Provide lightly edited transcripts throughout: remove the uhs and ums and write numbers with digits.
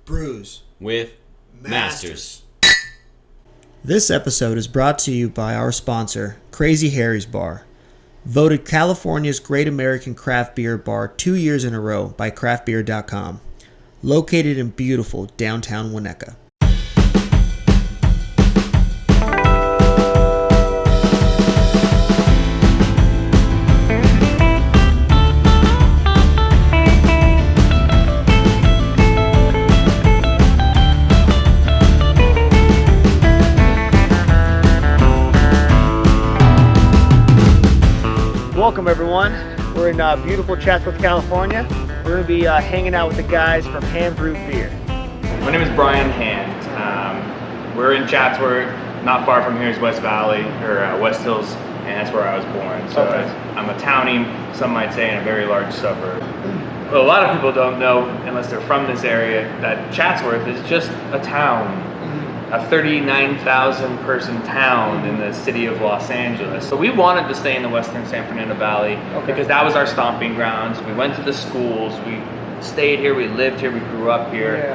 Brews with Masters. This episode is brought to you by our sponsor, Crazy Harry's Bar. Voted California's Great American Craft Beer Bar 2 years in a row by craftbeer.com. Located in beautiful downtown Winnetka. Welcome everyone. We're in beautiful Chatsworth, California. We're going to be hanging out with the guys from Hand-Brewed Beer. My name is Brian Hand. We're in Chatsworth. Not far from here is West Valley, or West Hills, and that's where I was born. So Okay. I'm a townie, some might say, in a very large suburb. A lot of people don't know, unless they're from this area, that Chatsworth is just a town. A 39,000 person town in the city of Los Angeles. So we wanted to stay in the western San Fernando Valley because that was our stomping grounds. We went to the schools, we stayed here, we lived here, we grew up here.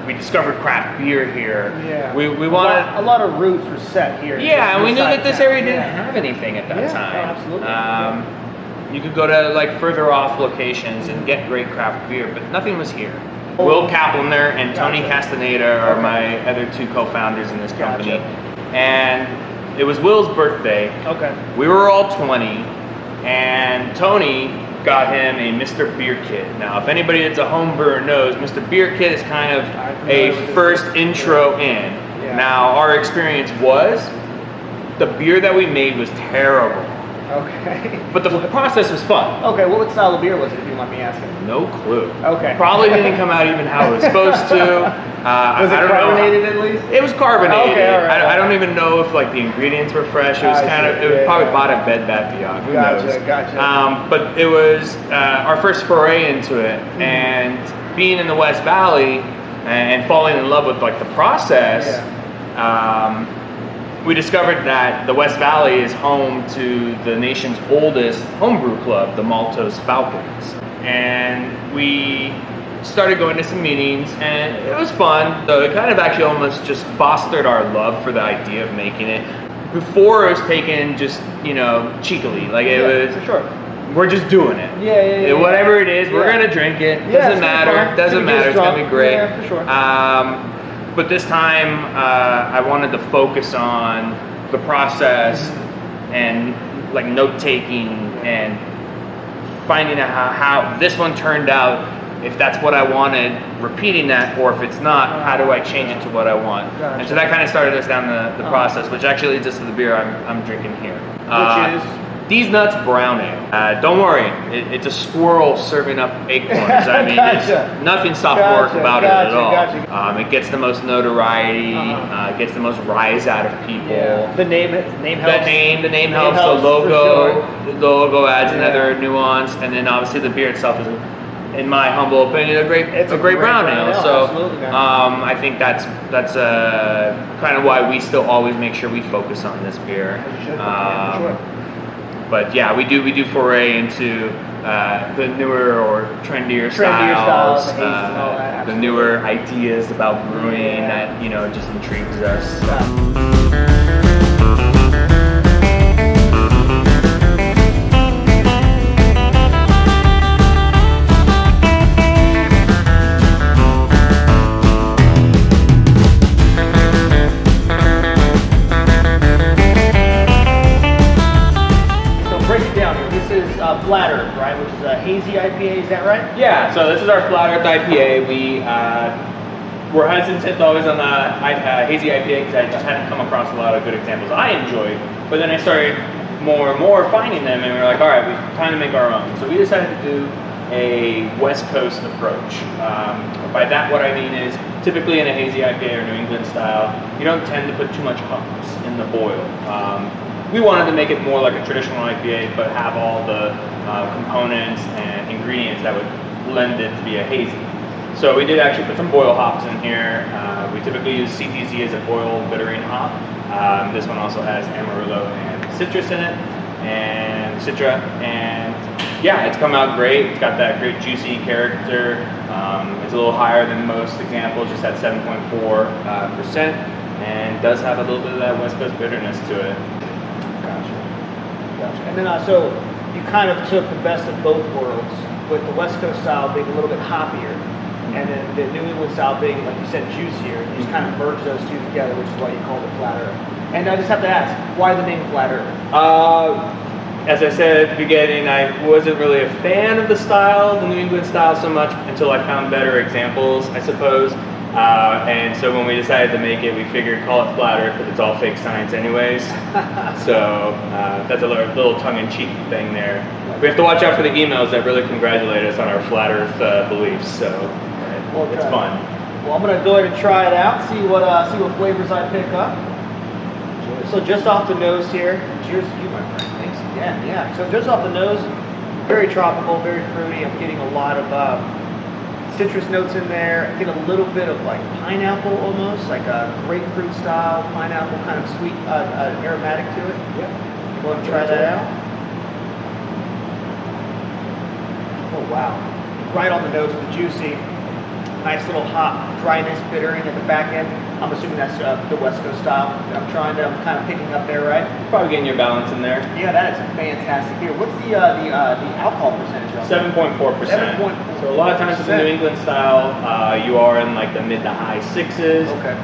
We discovered craft beer here. Yeah. We wanted a lot of roots were set here. and we knew that this area didn't Yeah. have anything at that time. Absolutely. You could go to like further off locations and get great craft beer, but nothing was here. Will Kapliner and Tony Castaneda are my other two co-founders in this company. And it was Will's birthday. Okay. We were all 20, and Tony got him a Mr. Beer Kit. Now, if anybody that's a home brewer knows, Mr. Beer Kit is kind of a first intro in. Yeah. Now, our experience was the beer that we made was terrible. Okay. But the process was fun. Okay, what style of beer was it, if you don't mind me asking? No clue. Okay. Probably didn't come out even how it was supposed to. Was it I don't carbonated know. at least? It was carbonated. Okay, all right. I don't even know if like the ingredients were fresh. It was it was probably bought at Bed Bath & Beyond. Who knows? Gotcha. But it was our first foray into it, and being in the West Valley and falling in love with like the process. We discovered that the West Valley is home to the nation's oldest homebrew club, the Maltose Falcons. And we started going to some meetings, and it was fun. So it kind of actually almost just fostered our love for the idea of making it. Before it was taken just, cheekily. Like it was, for sure. We're just doing it. Yeah. Whatever it is, we're going to drink it. Doesn't matter. It's going to be great. Yeah, for sure. But this time, I wanted to focus on the process and like note taking and finding out how this one turned out. If that's what I wanted, repeating that, or if it's not, how do I change it to what I want? Gotcha. And so that kind of started us down the process, which actually leads us to the beer I'm drinking here. Which is? Deez Nuts Brown Ale. Don't worry, it's a squirrel serving up acorns. I mean, Gotcha. it's nothing soft work about it at all. Gotcha. It gets the most notoriety, gets the most rise out of people. Yeah. The name helps. The name helps. The logo adds another nuance, and then obviously the beer itself is, in my humble opinion, a great brown ale. So I think that's kind of why we still always make sure we focus on this beer. But yeah, we do foray into the newer or trendier styles, the newer ideas about brewing that just intrigues us. Flat Earth, right? Which is a hazy IPA, is that right? Yeah, so this is our Flat Earth IPA. We're hesitant always on the hazy IPA because I just hadn't come across a lot of good examples I enjoyed. But then I started more and more finding them, and we were like, all right, it's time to make our own. So we decided to do a West Coast approach. By that, what I mean is typically in a hazy IPA or New England style, you don't tend to put too much hops in the boil. We wanted to make it more like a traditional IPA, but have all the components and ingredients that would lend it to be a hazy. So we did actually put some boil hops in here. We typically use CTZ as a boil bittering hop. This one also has Amarillo and citrus in it. and Citra, and yeah, it's come out great. It's got that great juicy character. It's a little higher than most examples, just at 7.4%, and does have a little bit of that West Coast bitterness to it. Gotcha. And then so you kind of took the best of both worlds, with the West Coast style being a little bit hoppier, and then the New England style being, like you said, juicier. You just kind of merge those two together, which is why you call it Flat Earth. And I just have to ask, why the name Flat Earth? As I said at the beginning, I wasn't really a fan of the style, the New England style, so much until I found better examples, I suppose. And so when we decided to make it, we figured call it Flat Earth because it's all fake science anyways. So that's a little tongue-in-cheek thing there. We have to watch out for the emails that really congratulate us on our Flat Earth beliefs. So it's fun. Well, I'm gonna go ahead and try it out, see what flavors I pick up. So just off the nose here, cheers to you, my friend. Thanks again. Yeah. So just off the nose, very tropical, very fruity. I'm getting a lot of citrus notes in there. I get a little bit of like pineapple almost, like a grapefruit style pineapple, kind of sweet, aromatic to it. Yeah. Go and try that out. Oh wow! Right on the nose with the juicy, nice little hop, dryness, bittering at the back end. I'm assuming that's the West Coast style that I'm kind of picking up there, right? Probably getting your balance in there. Yeah, that is a fantastic beer. What's the alcohol percentage of it? 7.4%. 7.4%. So a lot of times with the New England style, you are in like the mid to high sixes. Okay.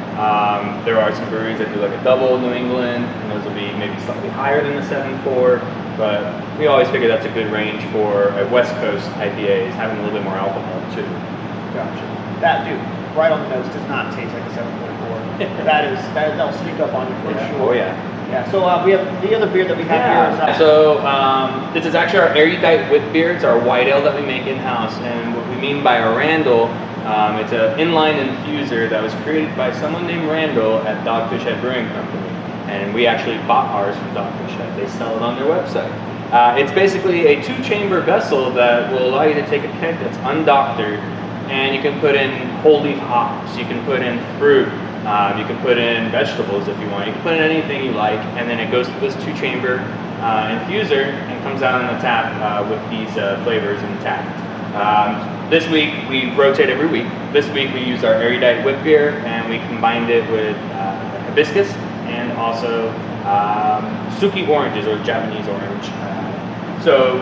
There are some breweries that do like a double New England, and those will be maybe slightly higher than the 7.4. But we always figure that's a good range for a West Coast IPA, is having a little bit more alcohol too. Gotcha. That dude, right on the nose, does not taste like a 7.4. That'll sneak up on you for sure. Oh yeah. Yeah. So we have the other beer that we have here. So this is actually our Erudite wit beer. It's our white ale that we make in house, and what we mean by a Randall, it's an inline infuser that was created by someone named Randall at Dogfish Head Brewing Company, and we actually bought ours from Dogfish Head. They sell it on their website. It's basically a 2-chamber vessel that will allow you to take a keg that's undoctored, and you can put in whole leaf hops, you can put in fruit, you can put in vegetables if you want, you can put in anything you like, and then it goes through this 2-chamber infuser and comes out on the tap with these flavors intact. This week we rotate every week. This week we used our Erudite wit beer, and we combined it with hibiscus and also suki oranges, or Japanese orange. So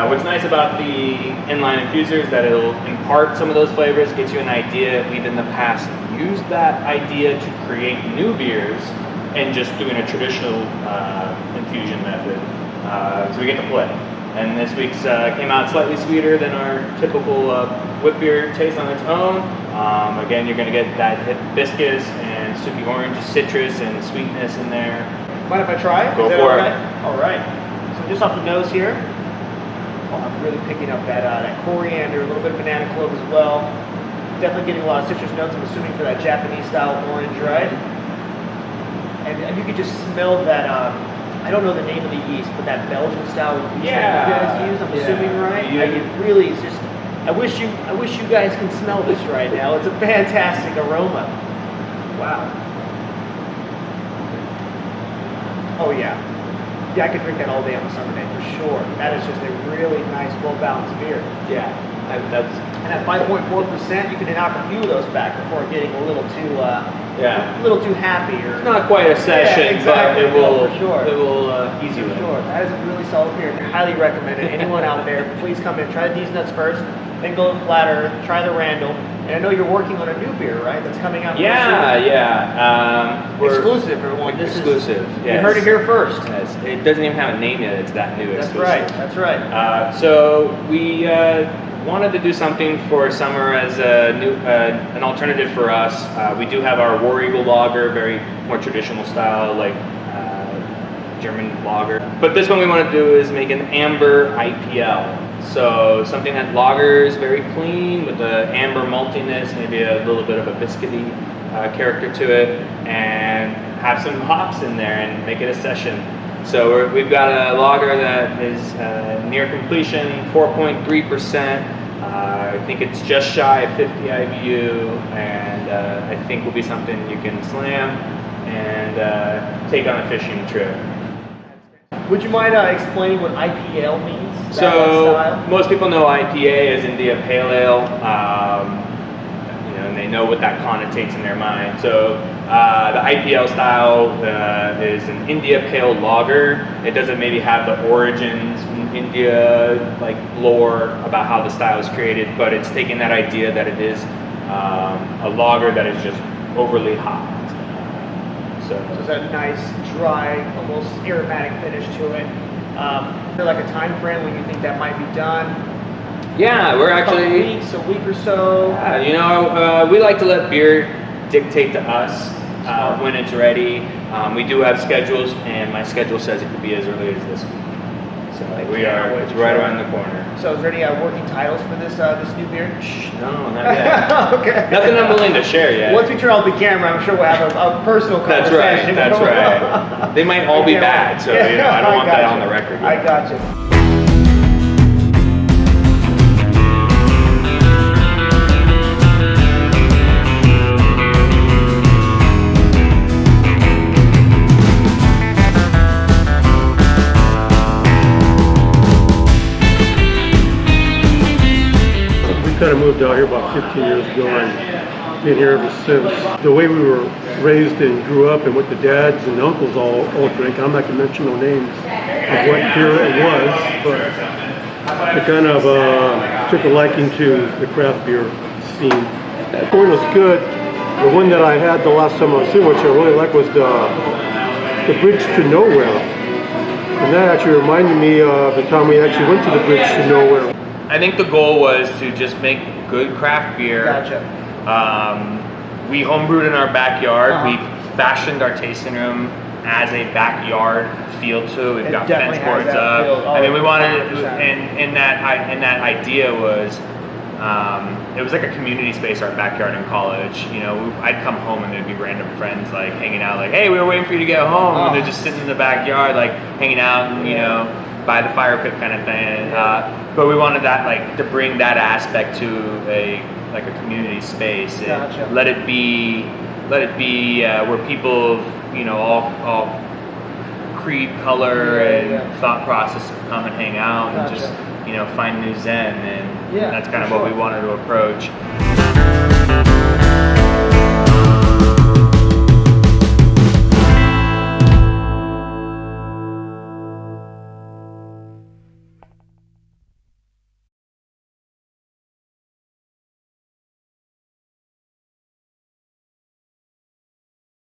what's nice about the inline infuser is that it'll impart some of those flavors, get you an idea. We've in the past used that idea to create new beers and just doing a traditional infusion method. So we get to play. And this week's came out slightly sweeter than our typical wit beer taste on its own. Again, you're going to get that hibiscus and suki orange, citrus and sweetness in there. Mind if I try it? Go for it. All right. So just off the nose here, I'm really picking up that coriander, a little bit of banana clove as well. Definitely getting a lot of citrus notes, I'm assuming, for that Japanese style orange, right? And you can just smell that, I don't know the name of the yeast, but that Belgian style yeast that you guys use, I'm assuming, right? It really is just, I wish you guys can smell this right now. It's a fantastic aroma. Wow. Oh yeah. Yeah, I could drink that all day on a summer day for sure. That is just a really nice, well-balanced beer. Yeah, and at 5.4%, you can knock a few of those back before getting a little too, a little too happy. Or it's not quite a session, exactly. But it will, for sure. It will ease you in. Sure, that is a really solid beer. Highly recommend it. Anyone out there, please come in, try the Deez Nuts first, then go to Flat Earth, try the Randall. And I know you're working on a new beer, right? That's coming out. We're exclusive, everyone. This exclusive. Is, you heard it here first. Yes. It doesn't even have a name yet. It's that new. That's exclusive. That's right. So we wanted to do something for summer as an alternative for us. We do have our War Eagle lager, very more traditional style, like German lager. But this one we want to do is make an amber IPL. So something that lagers very clean with the amber maltiness, maybe a little bit of a biscuity character to it, and have some hops in there and make it a session. So we've got a lager that is near completion, 4.3%. I think it's just shy of 50 IBU, and I think will be something you can slam and take on a fishing trip. Would you mind explaining what IPA means? So style? most people know IPA as India Pale Ale, and they know what that connotates in their mind. So the IPL style is an India Pale Lager. It doesn't maybe have the origins in India, like lore about how the style is created, but it's taking that idea that it is a lager that is just overly hot. So it's a nice, dry, almost aromatic finish to it. Is there like a time frame when you think that might be done? Yeah, we're actually a week or so. We like to let beer dictate to us when it's ready. We do have schedules, and my schedule says it could be as early as this week. So it's right around the corner. So is there any working titles for this new beer? No, not yet. Okay. Nothing I'm willing to share yet. Once we turn off the camera, I'm sure we'll have a personal conversation. That's right. They might all be bad, so I don't want that on the record yet. I got you. Kind of moved out here about 15 years ago and been here ever since. The way we were raised and grew up and what the dads and uncles all drink, I'm not going to mention no names of what beer it was, but it kind of took a liking to the craft beer scene. The beer was good. The one that I had the last time I was here, which I really liked, was the Bridge to Nowhere. And that actually reminded me of the time we actually went to the Bridge to Nowhere. I think the goal was to just make good craft beer. Gotcha. We homebrewed in our backyard. We fashioned our tasting room as a backyard feel to it. We've got fence boards up. I mean, we wanted, and that idea was, it was like a community space, our backyard in college. I'd come home and there'd be random friends like hanging out, like, hey, we were waiting for you to get home, and they're just sitting in the backyard, like hanging out, and by the fire pit kind of thing. But we wanted that, like, to bring that aspect to a community space. Gotcha. And let it be where people, all creed, color, and thought process come and hang out and just, find new zen. And that's kind of what we wanted to approach.